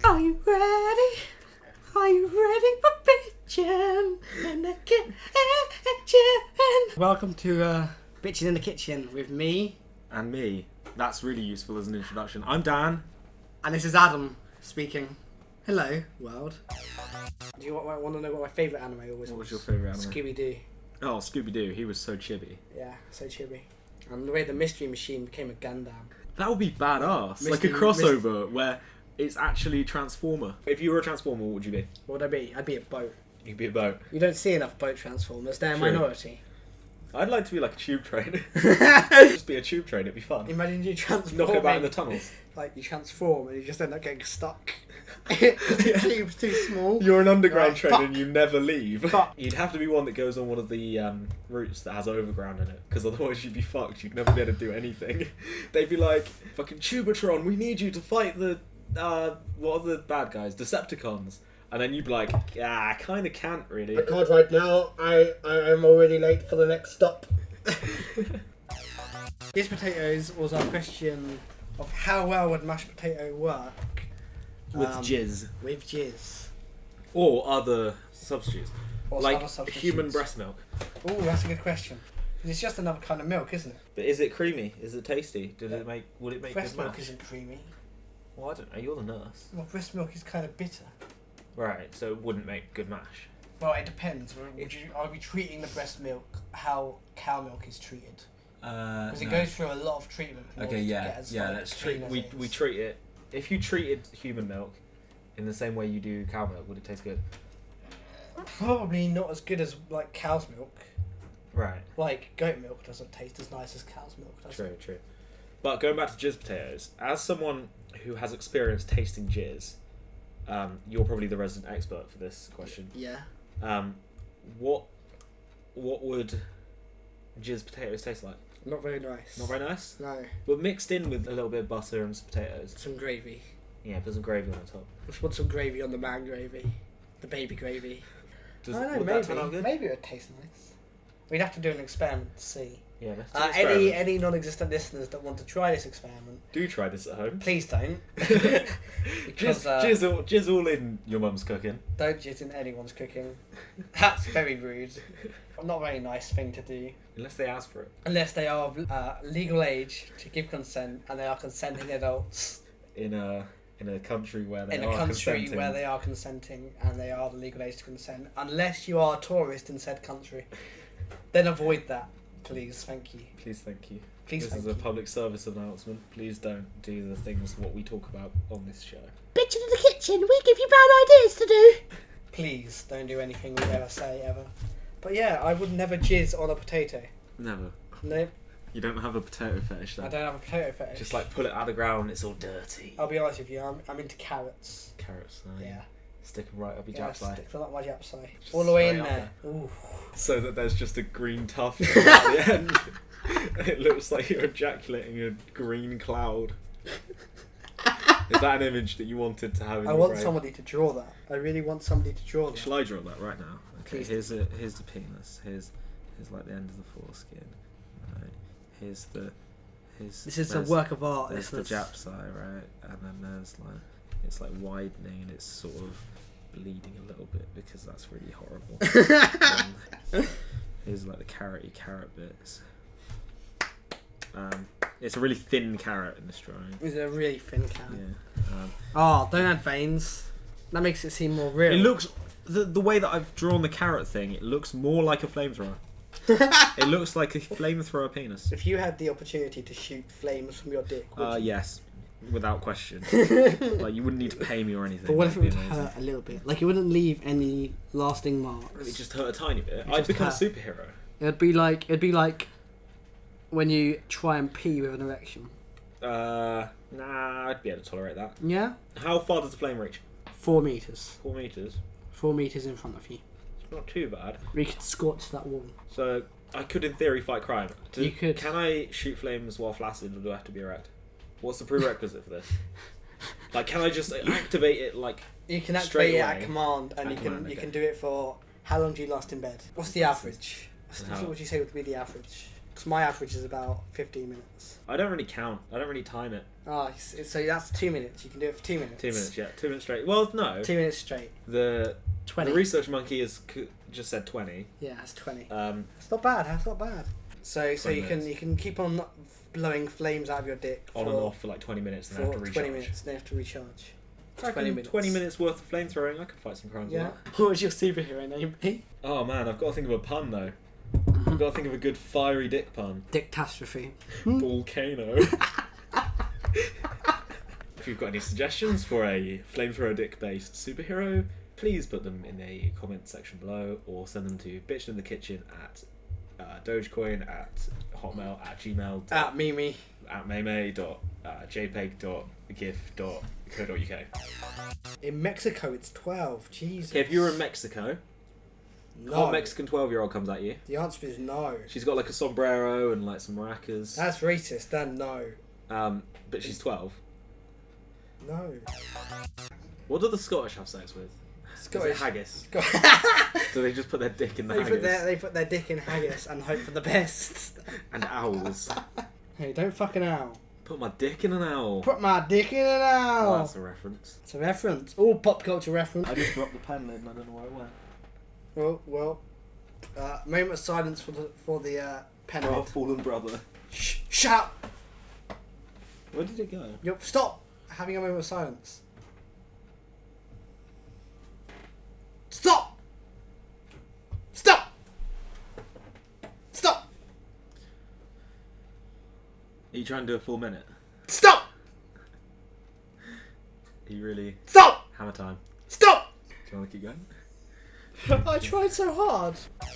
Are you ready? Are you ready for bitchin' in the kitchen? Welcome to Bitchin' in the Kitchen with me. And me. That's really useful as an introduction. I'm Dan. And this is Adam speaking. Hello, world. Do you want to know what my favourite anime always was? What was your favourite anime? Scooby-Doo. Oh, Scooby-Doo. He was so chibi. Yeah, so chibi. And the way the Mystery Machine became a Gundam. That would be badass. Like a crossover where it's actually Transformer. If you were a Transformer, what would you be? What would I be? I'd be a boat. You'd be a boat. You don't see enough boat Transformers. They're a minority. I'd like to be like a tube train. Just be a tube train. It'd be fun. Imagine you transform. Knock about in the tunnels. Like you transform and you just end up getting stuck. The tube's too small. You're an underground train fuck. and you never leave. Fuck. You'd have to be one that goes on one of the routes that has overground in it, because otherwise you'd be fucked. You'd never be able to do anything. They'd be like, "Fucking Tubatron, we need you to fight the what are the bad guys? Decepticons." And then you'd be like, "Ah, I kind of can't really." I can't right now. I am already late for the next stop. These potatoes was our question of how well would mashed potato work With jizz. With jizz. Or other substitutes. Or Like other substitutes. human breast milk. Oh, that's a good question. It's just another kind of milk, isn't it? But is it creamy? Is it tasty? Would it make Breast good milk mash? isn't creamy. Well, I don't know. You're the nurse. Well, breast milk is kind of bitter. Right, so it wouldn't make good mash. Well, it depends. Are we treating the breast milk how cow milk is treated? Because it goes through a lot of treatment. Okay, let's treat. We treat it. If you treated human milk in the same way you do cow milk, would it taste good? Probably not as good as like cow's milk. Right. Like goat milk doesn't taste as nice as cow's milk, does it? True. But going back to jizz potatoes, as someone who has experience tasting jizz, you're probably the resident expert for this question. Yeah. What would jizz potatoes taste like? Not very nice. Not very nice? No. But mixed in with a little bit of butter and some potatoes. Some gravy. Yeah, put some gravy on top. Just want some gravy on the man gravy. The baby gravy. Would maybe. that turn out good? Maybe it would taste nice. We'd have to do an experiment to see. Yeah, let's do an experiment. Any non-existent listeners that want to try this experiment, Do try this at home. please don't. Because Jizz all in your mum's cooking. don't jizz in anyone's cooking. That's very rude. Not a very nice thing to do. Unless they ask for it. Unless they are of legal age to give consent and they are consenting adults In a country where they in are a country consenting. where they are consenting and they are the legal age to consent. Unless you are a tourist in said country, then avoid that, please. Thank you. Please, thank you. Please, This thank is a you. public service announcement. Please don't do the things what we talk about on this show. Bitchin' in the kitchen, we give you bad ideas to do. Please don't do anything we ever say ever. But yeah, I would never jizz on a potato. Never. Nope, You don't have a potato fetish then? I don't have a potato fetish. Just like pull it out of the ground, it's all dirty. I'll be honest with you, I'm into carrots. Carrots, no. Yeah. Stick them right up your Yeah, Jap's eye. stick them up my Jap's eye. All the way in straight up there. Ooh. So that there's just a green tuft at the end. It looks like you're ejaculating a green cloud. Is that an image that you wanted to have in I your want brain? somebody to draw that. I really want somebody to draw that. Shall I draw that right now? Okay, Please. here's the penis. Here's like the end of the foreskin. Right. Here's This is a there's- work of art. There's the This is- Jap's eye, right? And then there's like it's like widening and it's sort of bleeding a little bit because that's really horrible. Here's like the carrot bits. It's a really thin carrot in this drawing. It's a really thin carrot. Yeah. Oh, don't add veins. That makes it seem more real. It looks the way that I've drawn the carrot thing. It looks more like a flamethrower. It looks like a flamethrower penis. If you had the opportunity to shoot flames from your dick, would you? Yes, without question. Like you wouldn't need to pay me or anything. But what if it That'd would be amazing. hurt a little bit? Like it wouldn't leave any lasting marks. It just hurt a tiny bit. It I'd just become a hurt. superhero. It'd be like when you try and pee with an erection. Nah, I'd be able to tolerate that. Yeah? How far does the flame reach? 4 meters. 4 meters. 4 meters in front of you. It's not too bad. We could scorch that wall. So I could, in theory, fight crime. You could. Can I shoot flames while flaccid, or do I have to be erect? What's the prerequisite for this? Like, can I just activate it like? You can Straight activate it away. at command, and At you command, can okay. do it for how long do you last in bed? What's the average? How? What would you say would be the average? Because my average is about 15 minutes. I don't really count. I don't really time it. Oh, so that's 2 minutes. You can do it for 2 minutes. 2 minutes, yeah. 2 minutes straight. Well, no. 2 minutes straight. The 20. The research monkey has just said 20. Yeah, that's 20. It's not bad. That's not bad. So you minutes. can keep on blowing flames out of your dick on and off for like 20 minutes and then have to recharge. 20 minutes. Then have to recharge. 20 minutes. 20 minutes worth of flamethrowing. I could fight some crimes. Yeah. What was your superhero name? Oh man, I've got to think of a pun though. I've got to think of a good fiery dick pun. Dictastrophe. Volcano. If you've got any suggestions for a flamethrower dick based superhero, please put them in the comment section below or send them to bitchinthekitchen at Dogecoin at Hotmail at Gmail at Mimi at meme.jpeg.gif.co.uk. In Mexico it's 12. Jesus. Okay, if you were in Mexico, no. What Mexican 12-year-old comes at you? The answer is no. She's got like a sombrero and like some maracas. That's racist. Then no. But she's 12. No. What do the Scottish have sex with? Scottish. Is it haggis? Do they just put their dick in the haggis? They put their dick in haggis and hope for the best. And owls. Hey, don't fucking owl. Put my dick in an owl. Put my dick in an owl. Oh, that's a reference. It's a reference. All pop culture reference. I just dropped the pen lid and I don't know where it went. Well, moment of silence for the pen Oh, lid. fallen brother. Shut up. Where did it go? Stop having a moment of silence. Stop! Stop! Stop! Are you trying to do a full minute? Stop! Are you really... Stop! Hammer time. Stop! Do you want to keep going? I tried so hard. Do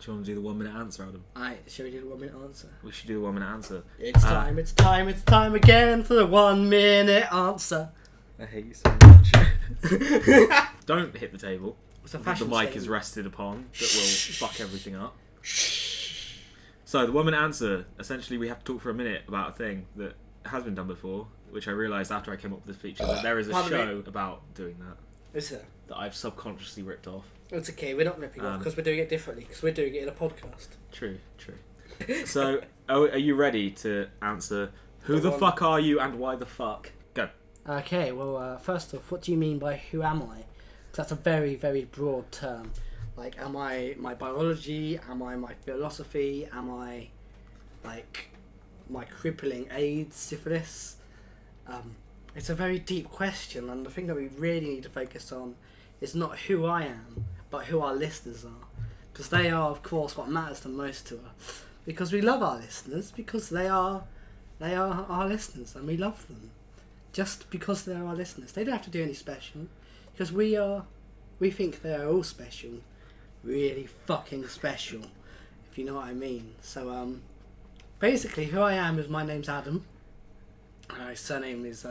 you want to do the 1 minute answer, Adam? Alright, shall we do the 1 minute answer? We should do the 1 minute answer. It's time again for the 1 minute answer. I hate you so much. Don't hit the table. It's a The fashion mic statement. is rested upon. That will fuck everything up. So the 1 minute answer, essentially we have to talk for a minute about a thing that has been done before, which I realised after I came up with this feature that there is a show about doing that. Is there? That I've subconsciously ripped off. It's okay, we're not ripping off because we're doing it differently, because we're doing it in a podcast. True. So, are you ready to answer who the fuck are you and why the fuck? Go. Okay, well, first off, what do you mean by who am I? Because that's a very, very broad term. Like, am I my biology? Am I my philosophy? Am I, like, my crippling AIDS, syphilis? It's a very deep question, and the thing that we really need to focus on is not who I am, but who our listeners are. Because they are, of course, what matters the most to us. Because we love our listeners, because they are our listeners, and we love them. Just because they're our listeners. They don't have to do any special, because we think they are all special. Really fucking special, if you know what I mean. So, basically, who I am is my name's Adam. My surname is,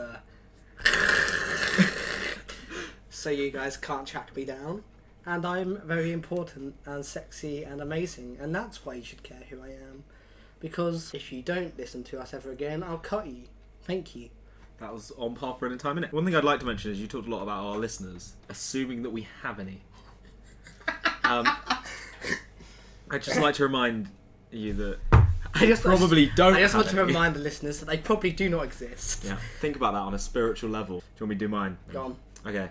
so you guys can't track me down. And I'm very important and sexy and amazing, and that's why you should care who I am. Because if you don't listen to us ever again, I'll cut you. Thank you. That was on par for an entire minute. One thing I'd like to mention is you talked a lot about our listeners, assuming that we have any. I'd just like to remind you that I just want to remind the listeners that they probably do not exist. Yeah, think about that on a spiritual level. Do you want me to do mine? Go on. Okay.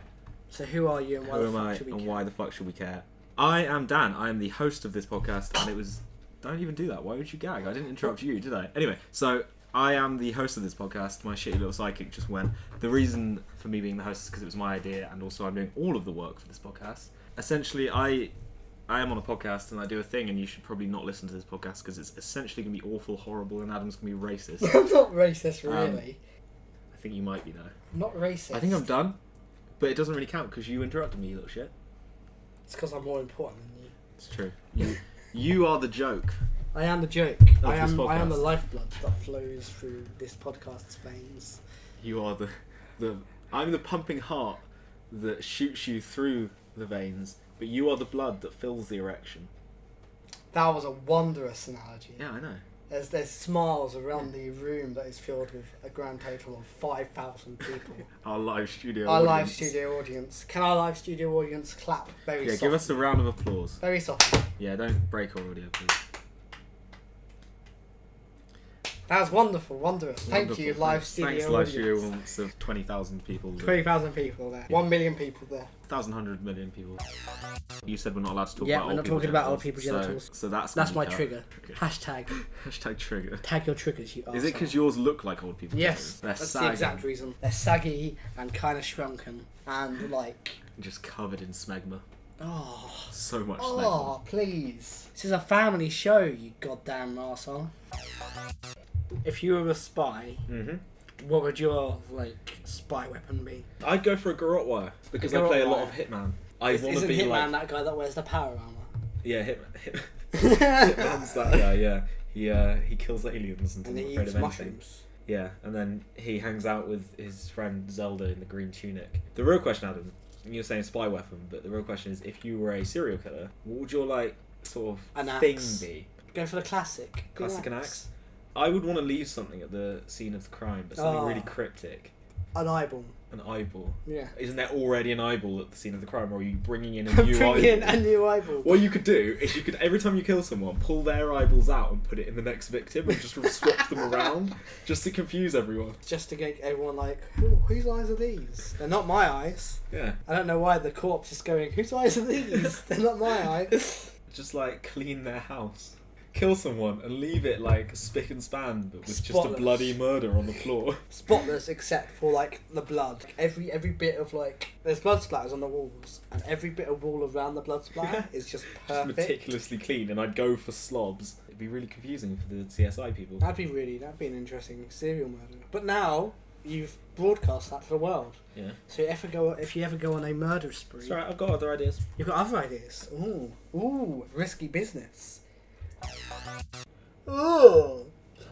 So who are you and why the fuck should we care? Why the fuck should we care? I am Dan. I am the host of this podcast, and it was... Don't even do that. Why would you gag? I didn't interrupt you, did I? Anyway, so I am the host of this podcast. My shitty little psychic just went. The reason for me being the host is because it was my idea, and also I'm doing all of the work for this podcast. Essentially, I am on a podcast, and I do a thing, and you should probably not listen to this podcast because it's essentially going to be awful, horrible, and Adam's going to be racist. I'm not racist, really. I think you might be, though. I'm not racist. I think I'm done. But it doesn't really count because you interrupted me, you little shit. It's because I'm more important than you. It's true. You are the joke. I am the joke. I am the lifeblood that flows through this podcast's veins. You are I'm the pumping heart that shoots you through the veins, but you are the blood that fills the erection. That was a wondrous analogy. Yeah, I know. There's smiles around the room that is filled with a grand total of 5,000 people. Our live studio audience. Can our live studio audience clap very softly? Yeah, give us a round of applause. Very softly. Yeah, don't break our audio, please. That was wonderful, wondrous. Thank you, live studio Thanks, live studio audience of 20,000 people. 20,000 people there. 1 million people there. 1,100 million people. You said we're not allowed to talk Yeah, about we're old not people talking about genitals, old people's genitals. So that's my cut. trigger. Okay. Hashtag. Hashtag trigger. Tag your triggers, you arsehole. Is it because yours look like old people? Yes, They're that's sagging. the exact reason. They're saggy and kind of shrunken and like... Just covered in smegma. Oh, So much oh, please. This is a family show, you goddamn arsehole. If you were a spy, what would your spy weapon be? I'd go for a garrote wire because I play a lot of Hitman. I want to Isn't be Hitman like that guy that wears the power armor? yeah, Hitman's that guy. Yeah, he kills aliens and And isn't he afraid eats of anything. mushrooms. Yeah, and then he hangs out with his friend Zelda in the green tunic. The real question, Adam, you're saying spy weapon, but the real question is, if you were a serial killer, what would your sort of An thing axe. be? Go for the classic. Classic an axe. I would want to leave something at the scene of the crime, but something really cryptic. An eyeball. An eyeball. Yeah. Isn't there already an eyeball at the scene of the crime, or are you bringing in a new eyeball? Bring in a new eyeball. What you could do is you could, every time you kill someone, pull their eyeballs out and put it in the next victim and just swap them around, just to confuse everyone. Just to get everyone whose eyes are these? They're not my eyes. Yeah. I don't know why the corpse is going, whose eyes are these? They're not my eyes. Just clean their house. Kill someone and leave it spick and span, but with just a Spotless. bloody murder on the floor. Spotless except for the blood. Every bit of there's blood splatters on the walls, and every bit of wall around the blood splatter is just Just perfect. meticulously clean, and I'd go for slobs. It'd be really confusing for the CSI people. That'd be an interesting serial murder. But now you've broadcast that to the world. Yeah. So if you ever go on a murder spree, It's alright, I've got other ideas. you've got other ideas. Ooh, risky business. Oh,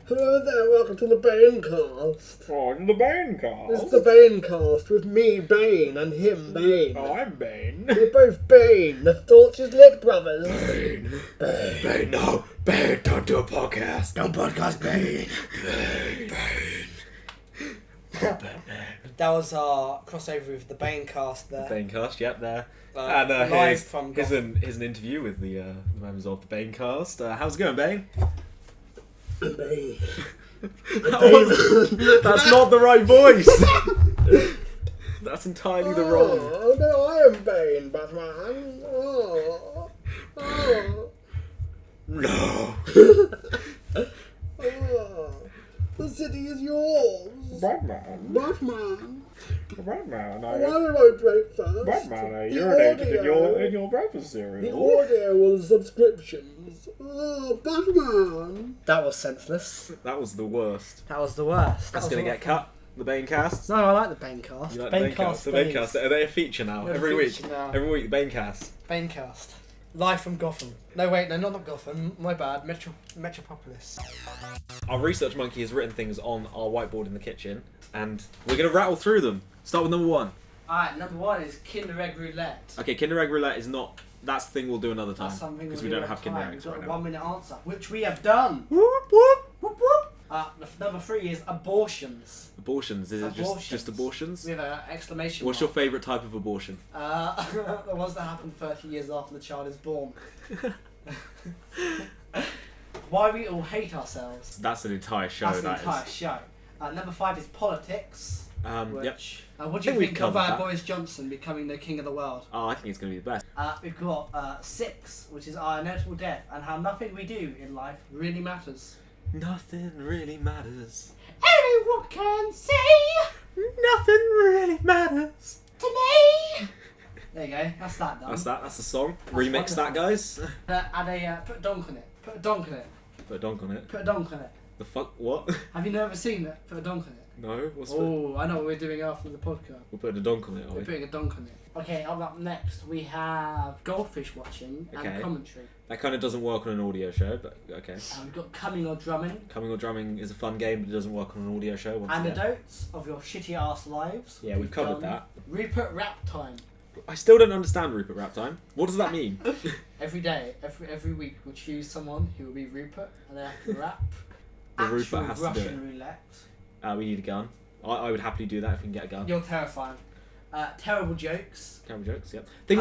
hello there, welcome to the Banecast. Oh, the Banecast. This is the Banecast with me, Bane, and him, Bane. Oh, I'm Bane. We're both Bane, the Torches Lit brothers. Bane, no. Bane, don't do a podcast. Don't podcast Bane. Bane. That was our crossover with the Banecast there. Banecast, yep, there. Live And from here's an interview with the members of the Banecast. How's it going, Bane? Bane. That's not the right voice. That's entirely the wrong. Oh no, I am Bane, Batman. No. The city is yours. Batman. Batman. Batman. Why did I break first? Batman, I The urinated audio. in your breakfast The cereal. audio was subscriptions. Oh, Batman. That was senseless. That was the worst. That was the worst. That's gonna get cut. The Banecast. No, I like the Banecast. You like the Banecast? The Banecast. Are they a feature now? They're a Every week. feature now. Every week, the Banecast. Banecast. Live from Gotham. No, wait, no, not Gotham. My bad. Metropolis. Our research monkey has written things on our whiteboard in the kitchen, and we're gonna rattle through them. Start with number 1. Alright, number 1 is Kinder Egg Roulette. Okay, Kinder Egg Roulette is not. That's the thing we'll do another time That's something because we'll we do don't at have a Kinder time. Eggs We've got right a now. 1-minute answer, which we have done. Whoop whoop. Whoop whoop. Number 3 is abortions. Abortions. Is it just abortions? With an exclamation What's your mark. favourite type of abortion? The ones that happen 30 years after the child is born. Why we all hate ourselves. That's an entire show. That's the that entire is. show. Number 5 is politics. Yep. Which, what do think you we've think of covered that. Boris Johnson becoming the king of the world? Oh, I think it's going to be the best. We've got 6, which is our inevitable death, and how nothing we do in life really matters. Nothing really matters. Anyone can say Nothing really matters. to me. There you go. That's that done. That's the song. That's Remix that, wonderful. guys. Put a donk on it. Put a donk on it. Put a donk on it. Put a donk on it. The fuck? What? Have you never seen it? Put a donk on it. No. What's the? Oh, I know what we're doing after the podcast. We're putting a donk on it, are We're we? putting a donk on it. Okay, up next we have goldfish watching Okay. and commentary. That kind of doesn't work on an audio show, but okay. And we've got coming or drumming. Coming or drumming is a fun game, but it doesn't work on an audio show. Once again. Anecdotes of your shitty ass lives. Yeah, we've covered done. that. Rupert rap time. I still don't understand Rupert Rap Time. What does that mean? Every day, every week we'll choose someone who will be Rupert and they have to rap. The Actual Rupert has to do Russian roulette. We need a gun. I would happily do that if we can get a gun. You're terrifying. Terrible jokes. Terrible jokes, yep. Thing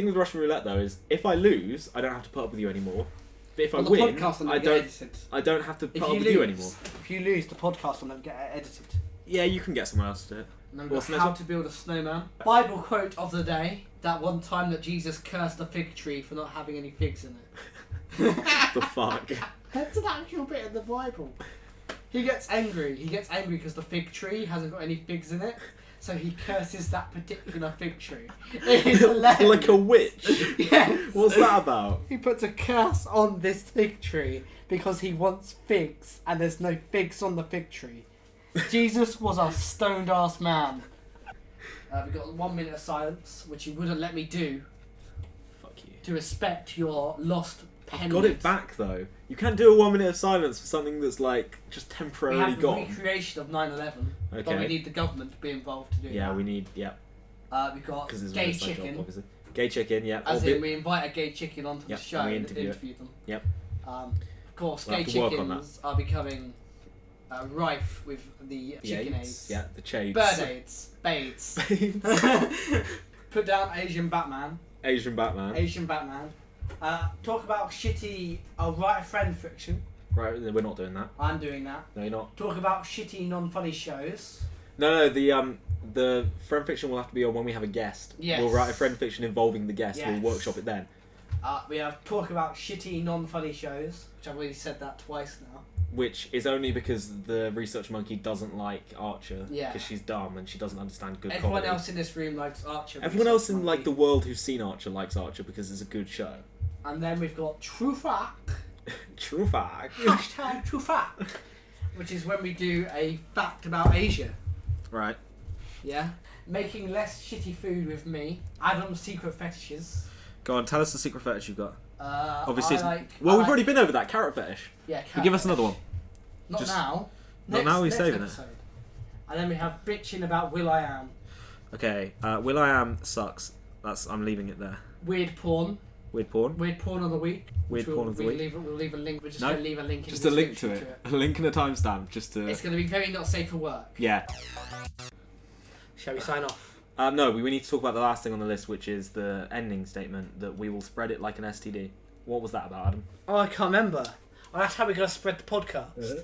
with Russian roulette though is if I lose, I don't have to put up with you anymore. But if I Well, the win, podcast will I never get edited. don't have to put If up you with lose, you anymore. if you lose, the podcast will never get edited. Yeah, you can get someone else to do it. And then we've What's got the how next to build a snowman. Bible quote of the day: that one time that Jesus cursed a fig tree for not having any figs in it. The fuck? That's an actual bit in the Bible. He gets angry. He gets angry because the fig tree hasn't got any figs in it. So he curses that particular fig tree. It's hilarious. Like a witch? Yes. What's that about? He puts a curse on this fig tree because he wants figs and there's no figs on the fig tree. Jesus was a stoned ass man. We've got 1 minute of silence, which you wouldn't let me do. Fuck you. To respect your lost pennies. I've got it back though. You can't do a 1 minute of silence for something that's like just We temporarily have the gone. recreation of 9/11, but we Okay. need the government to be involved to do that. Yeah, we need. Yeah, We've got because there's gay no inside chicken. job, obviously. Gay chicken. Yeah. As Or in, we invite a gay chicken onto Yep, the show and we and interview interview them. Yep. Of course, We'll gay have to work on chickens are becoming rife with the chicken AIDS. Yeah, the chades. Bird AIDS. Bades. Put down Asian Batman. Asian Batman. Asian Batman. Talk about shitty writer-friend fiction. Right, we're not doing that. I'm doing that. No, you're not. Talk about shitty, non-funny shows. No, the friend fiction will have to be on when we have a guest. Yes. We'll write a friend fiction involving the guest. Yes. We'll workshop it then. We have talk about shitty, non-funny shows, which I've already said that twice now. Which is only because the research monkey doesn't like Archer. Yeah. Because she's dumb and she doesn't understand good Everyone comedy. else in this room likes Archer. Everyone else in Monkey. like the world who's seen Archer likes Archer because it's a good show. And then we've got True Fact. True fact. Hashtag True Fact. Which is when we do a fact about Asia. Right. Yeah. Making less shitty food with me. Adam's secret fetishes. Go on, tell us the secret fetish you've got. I Obviously, like, we've already been over that carrot fetish. Yeah, But give us another one. Not Just- now. Not now, we're next saving it. episode. And then we have bitching about Will I Am. Okay, Will I Am sucks. I'm leaving it there. Weird porn. Weird porn. Weird porn of the week. Weird which porn of the week. We'll leave a link. We're just No, going to leave a link in Just the a link to description it. A link and a timestamp. Just to. It's going to be very not safe for work. Yeah. Shall we sign off? No, we need to talk about the last thing on the list, which is the ending statement that we will spread it like an STD. What was that about, Adam? Oh, I can't remember. Oh, that's how we're going to spread the podcast.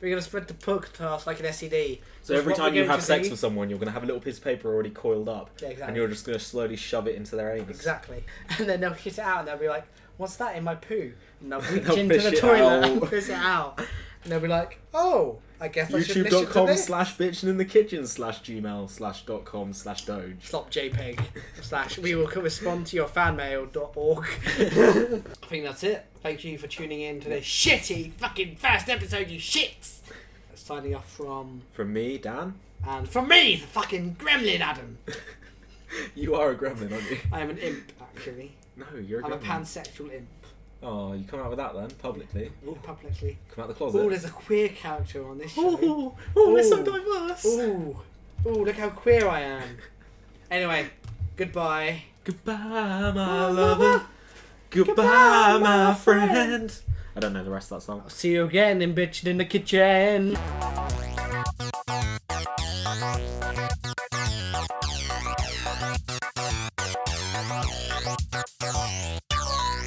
We're going to spread the podcast like an STD. So every time you have sex with someone, you're going to have a little piece of paper already coiled up. Yeah, exactly. And you're just going to slowly shove it into their anus. Exactly. And then they'll shit it out and they'll be like, what's that in my poo? And they'll reach They'll into piss the it toilet and out. piss it out. And they'll be like, oh, I guess I should listen to this. youtube.com/bitchininthekitchen/gmail/com/doge. Stop JPEG / we will respond to your fanmail.org. I think that's it. Thank you for tuning in to this shitty fucking first episode, you shits. Signing off from me, Dan. and from me, the fucking gremlin Adam. You are a gremlin, aren't you? I am an imp, actually. No, you're a I'm a gremlin. pansexual imp. Oh, you come out with that then, publicly. Publicly. Come out the closet. Oh, there's a queer character on this show. Oh, we're so diverse. Ooh, look how queer I am. Anyway, goodbye. Goodbye, my lover. Goodbye, my friend. I don't know the rest of that song. I'll see you again in Bitchin in the Kitchen.